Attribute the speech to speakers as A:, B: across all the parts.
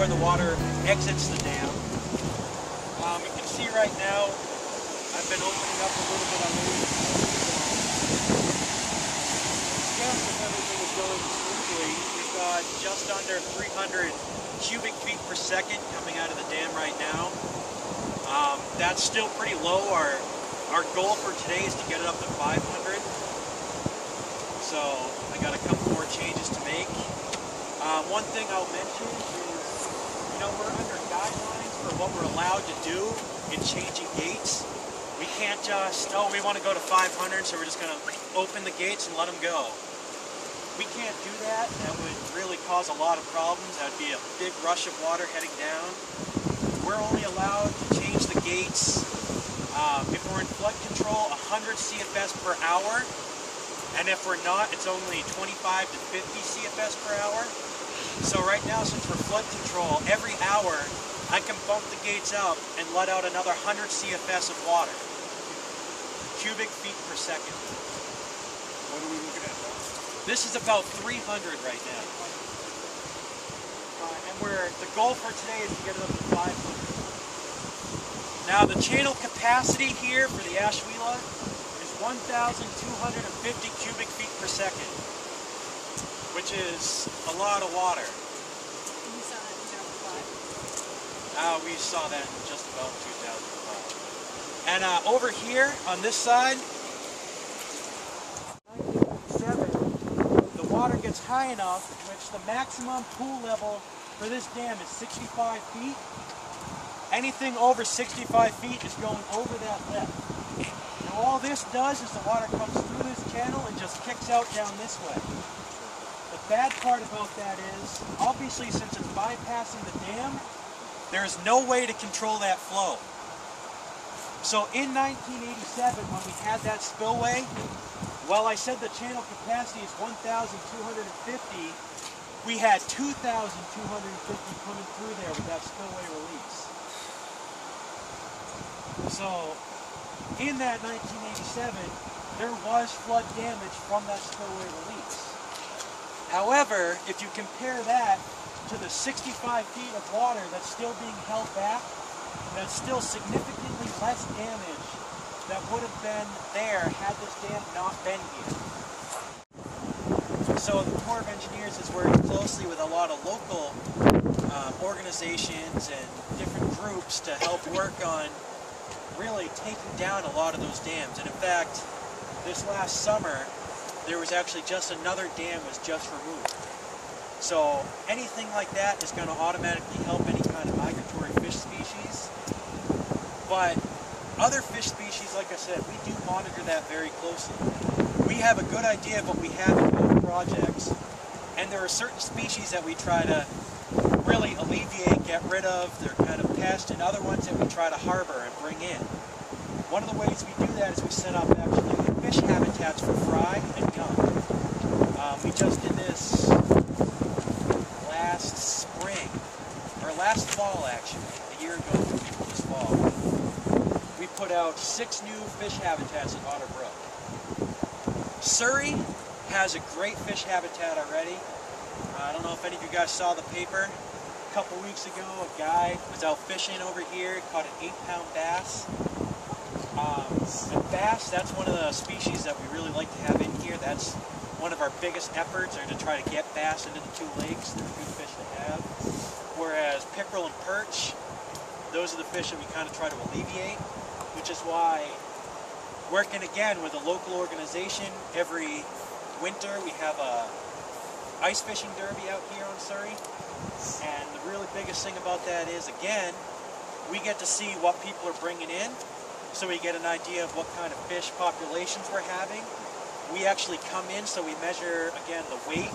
A: where the water exits the dam. You can see right now, I've been opening up a little bit already. Yes, if everything is going smoothly, we've got just under 300 cubic feet per second coming out of the dam right now. That's still pretty low. Our goal for today is to get it up to 500. So I got a couple more changes to make. One thing I'll mention is, we're under guidelines for what we're allowed to do in changing gates. We can't just, we want to go to 500, so we're just going to open the gates and let them go. We can't do that. That would really cause a lot of problems. That would be a big rush of water heading down. We're only allowed to change the gates if we're in flood control 100 CFS per hour. And if we're not, it's only 25 to 50 CFS per hour. So right now, since we're flood control, every hour I can bump the gates up and let out another 100 CFS of water. Cubic feet per second.
B: What are we looking at now?
A: This is about 300 right now. And the goal for today is to get it up to 500. Now the channel capacity here for the Ashwila is 1,250 cubic feet per second, which is a lot of water.
C: And you saw that in 2005?
A: We saw that in just about 2005. And over here on this side, 1987, the water gets high enough, which the maximum pool level for this dam is 65 feet. Anything over 65 feet is going over that lip. Now all this does is the water comes through this channel and just kicks out down this way. The bad part about that is, obviously since it's bypassing the dam, there's no way to control that flow. So in 1987, when we had that spillway, while I said the channel capacity is 1,250, we had 2,250 coming through there with that spillway release. So in that 1987, there was flood damage from that spillway release. However, if you compare that to the 65 feet of water that's still being held back, that's still significantly less damage that would have been there had this dam not been here. So the Corps of Engineers is working closely with a lot of local organizations and different groups to help work on really taking down a lot of those dams. And in fact, this last summer, there was actually just another dam was just removed. So anything like that is going to automatically help any kind of migratory fish species. But other fish species, like I said, we do monitor that very closely. We have a good idea of what we have in both projects, and there are certain species that we try to really alleviate, get rid of, they're kind of pests, and other ones that we try to harbor and bring in. One of the ways we do that is we set up actually fish habitats for fry and young. We just did this last spring, or last fall actually, a year ago this fall. We put out 6 new fish habitats in Otter Brook. Surrey has a great fish habitat already. I don't know if any of you guys saw the paper. A couple weeks ago, a guy was out fishing over here, caught an 8-pound bass. And bass, that's one of the species that we really like to have in here. That's one of our biggest efforts, are to try to get bass into the 2 lakes. They're good fish to have. Whereas pickerel and perch, those are the fish that we kind of try to alleviate, which is why, working again with a local organization, every winter we have a ice fishing derby out here on Surrey. And the really biggest thing about that is, again, we get to see what people are bringing in, so we get an idea of what kind of fish populations we're having. We actually come in, so we measure, again, the weight,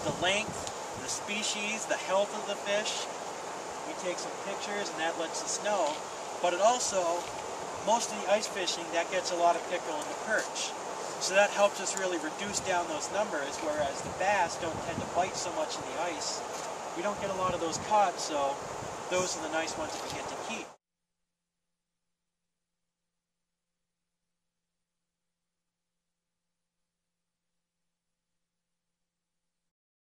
A: the length, the species, the health of the fish. We take some pictures, and that lets us know. But it also, most of the ice fishing, that gets a lot of pickerel and the perch. So that helps us really reduce down those numbers, whereas the bass don't tend to bite so much in the ice. We don't get a lot of those caught, so those are the nice ones that we get to keep.